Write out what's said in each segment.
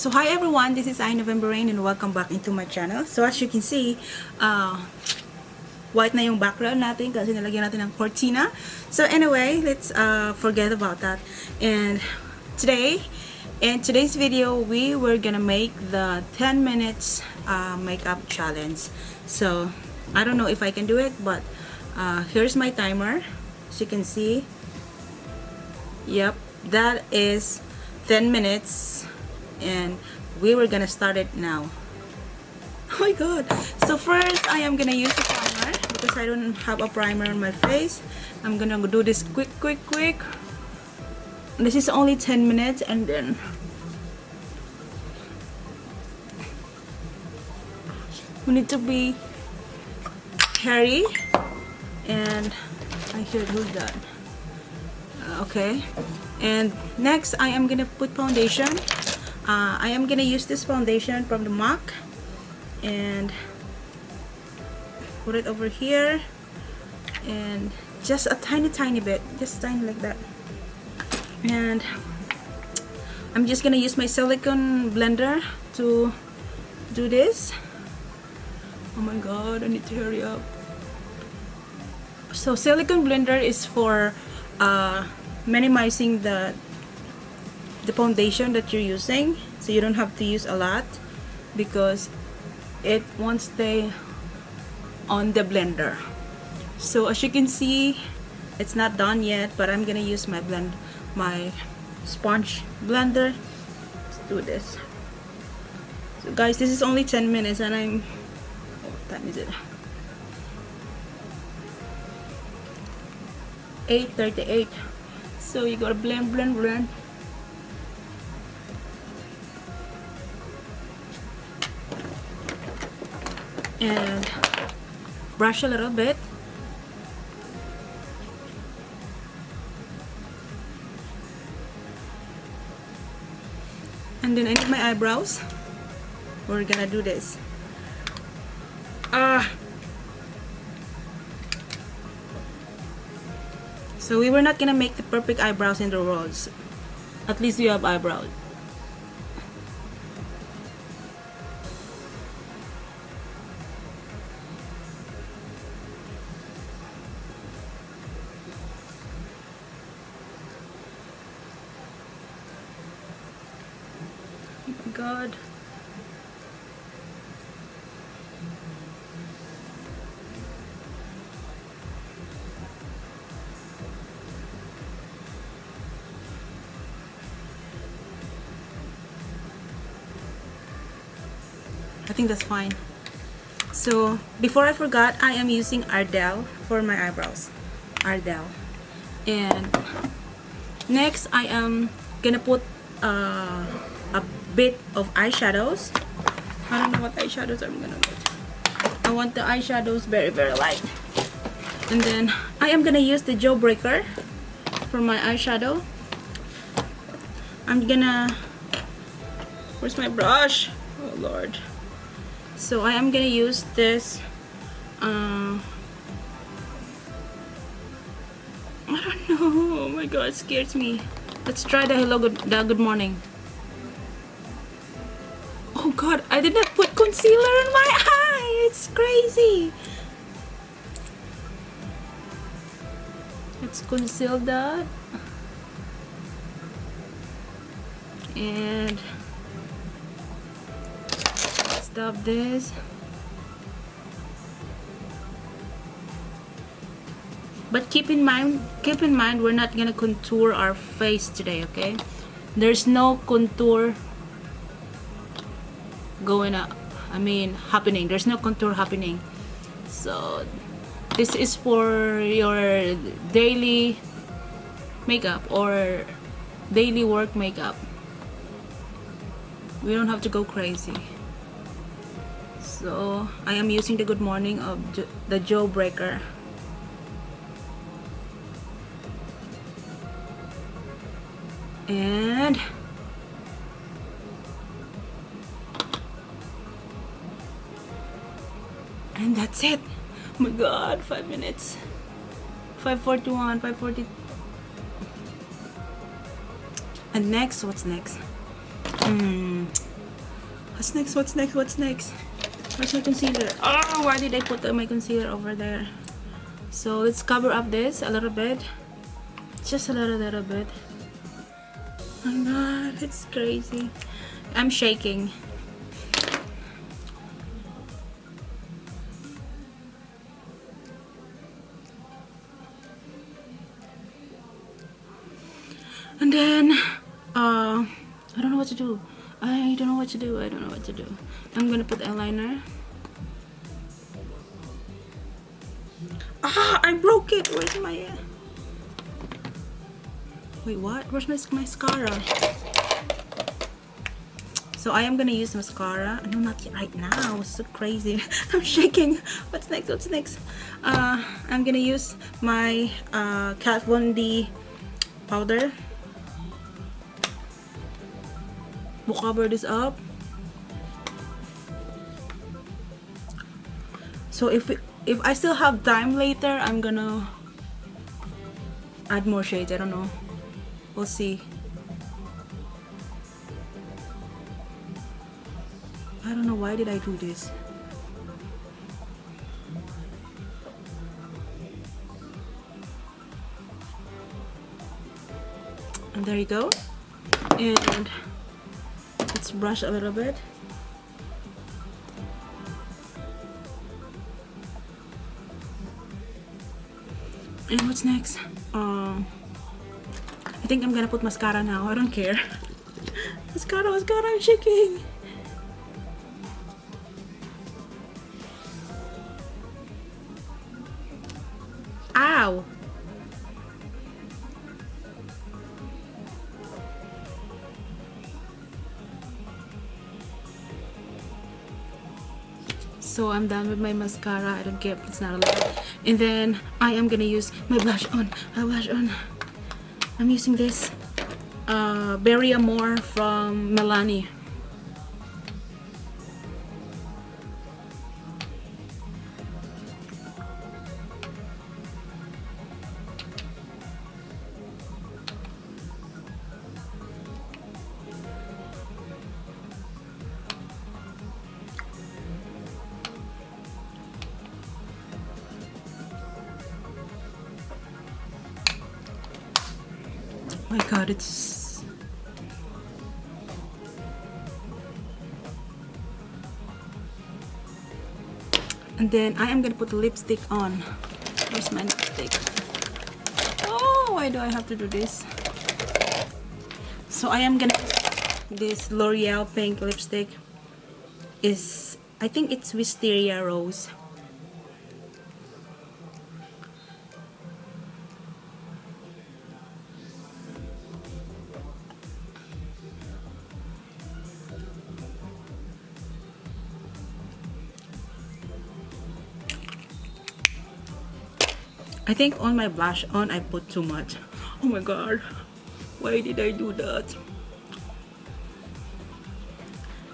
So hi everyone, this is November Rain and welcome back into my channel. So as you can see, white na yung background natin kasi nalagyan natin ng cortina. So anyway, let's forget about that. And today, in today's video, we were gonna make the 10 minutes makeup challenge. So I don't know if I can do it, but here's my timer. As you can see, yep, that is 10 minutes. And we were gonna start it now. Oh my god. So first I am gonna use the primer because I don't have a primer on my face. I'm gonna do this quick. This is only 10 minutes and then we need to be hairy. And I hear who's that. Okay. And next I am gonna put foundation. I am gonna use this foundation from the MAC and put it over here, and just a tiny bit, just tiny like that. And I'm just gonna use my silicone blender to do this. Oh my god, I need to hurry up. So silicone blender is for minimizing the foundation that you're using, so you don't have to use a lot because it won't stay on the blender. So as you can see, it's not done yet, but I'm gonna use my sponge blender. Let's do this. So guys, this is only 10 minutes and what time is it? 8:38. So you gotta blend. And brush a little bit. And then I need my eyebrows. We're gonna do this. So we were not gonna make the perfect eyebrows in the world. At least you have eyebrows. Oh my god. I think that's fine. So before I forgot, I am using Ardell for my eyebrows. Ardell. And next I am gonna put a bit of eyeshadows. I don't know what eyeshadows I'm gonna put. I want the eyeshadows very light. And then I am gonna use the Jawbreaker for my eyeshadow. I'm gonna, where's my brush? Oh lord. So I am gonna use this I don't know, oh my god, it scares me. Let's try the good morning. Oh god, I did not put concealer in my eye. It's crazy. Let's conceal that. And stop this. But keep in mind we're not gonna contour our face today, okay? There's no contour happening. There's no contour happening. So this is for your daily makeup or daily work makeup. We don't have to go crazy. So I am using the Good Morning of the Jawbreaker. And that's it. Oh my god, 5 minutes. 5:41, 5:40. And next, what's next? What's next? What's next? What's next? Where's my concealer? Oh, why did I put my concealer over there? So let's cover up this a little bit. Just a little bit. Oh my god, it's crazy. I'm shaking. And then, I don't know what to do. I don't know what to do. I don't know what to do. I'm gonna put eyeliner. Ah, I broke it. Where's my... Wait, what? Where's my mascara? So I am gonna use mascara. No, not right now. It's so crazy. I'm shaking. What's next? What's next? I'm gonna use my Kat Von D powder. We'll cover this up. So if I still have time later, I'm gonna add more shades. I don't know. We'll see. I don't know, why did I do this? And there you go. And let's brush a little bit. And what's next? I think I'm gonna put mascara now. I don't care. Mascara, I'm shaking. Ow! So I'm done with my mascara. I don't care if it's not a lot. And then I am gonna use my blush on. My blush on. I'm using this Berry Amore from Milani. Oh my god, it's... And then I am gonna put the lipstick on. Where's my lipstick? Oh, why do I have to do this? So I am gonna use this L'Oreal pink lipstick. I think it's Wisteria Rose. I think on my blush on I put too much. Oh my god, why did I do that?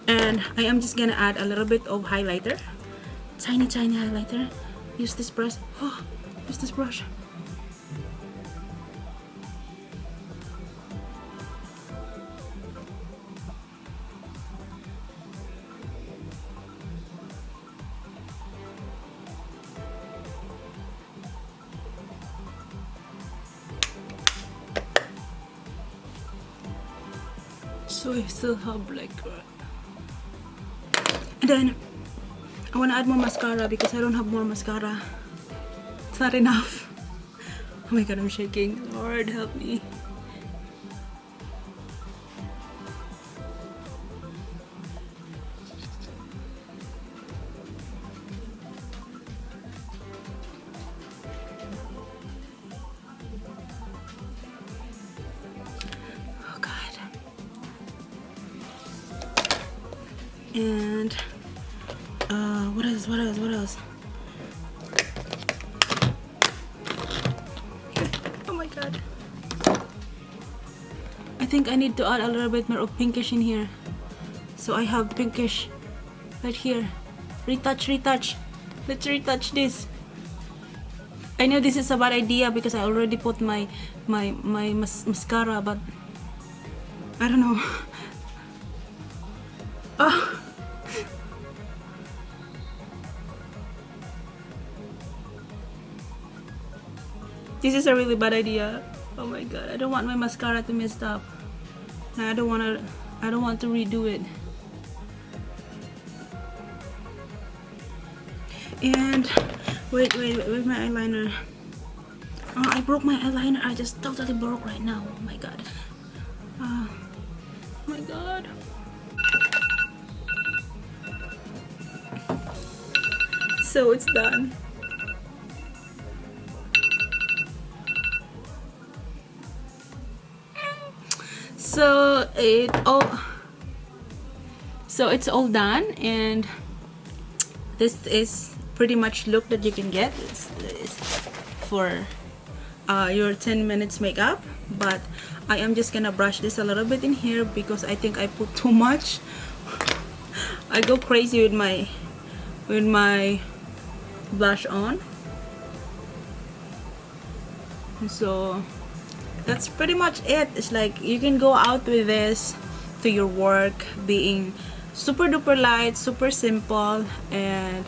And I am just gonna add a little bit of highlighter. Tiny highlighter. Use this brush. Oh, use this brush. So I still have like... And then I want to add more mascara because I don't have more mascara. It's not enough. Oh my god, I'm shaking. Lord help me. And what else? Oh my god. I think I need to add a little bit more of pinkish in here. So I have pinkish right here. Retouch. Let's retouch this. I know this is a bad idea because I already put my mascara, but I don't know. Oh, This is a really bad idea. Oh my god, I don't want my mascara to mess up. I don't want to redo it. And wait, where's my eyeliner? Oh, I broke my eyeliner. I just totally broke right now. Oh my god. Oh my god. So it's done. So it's all done, and this is pretty much look that you can get is for your 10 minutes makeup. But I am just gonna brush this a little bit in here because I think I put too much. I go crazy with my blush on. So that's pretty much it. It's like you can go out with this to your work, being super duper light, super simple, and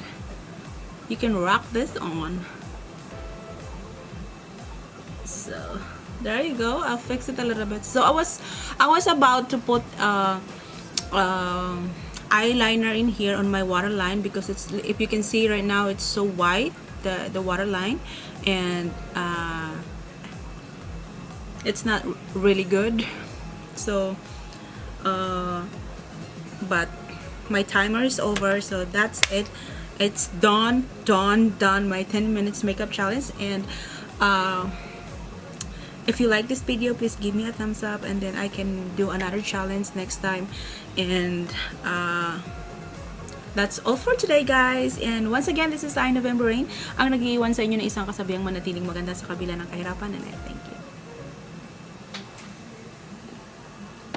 you can rock this on. So there you go. I'll fix it a little bit. So I was about to put eyeliner in here on my waterline because it's, if you can see right now, it's so white, the waterline, and it's not really good. So but my timer is over, so that's it. It's done my 10 minutes makeup challenge. And if you like this video, please give me a thumbs up, and then I can do another challenge next time. And that's all for today, guys. And once again, this is I, November Rain, ang nag-iwan sa inyo ng isang kasabihang manatiling maganda sa kabila ng kahirapan. And I thank you.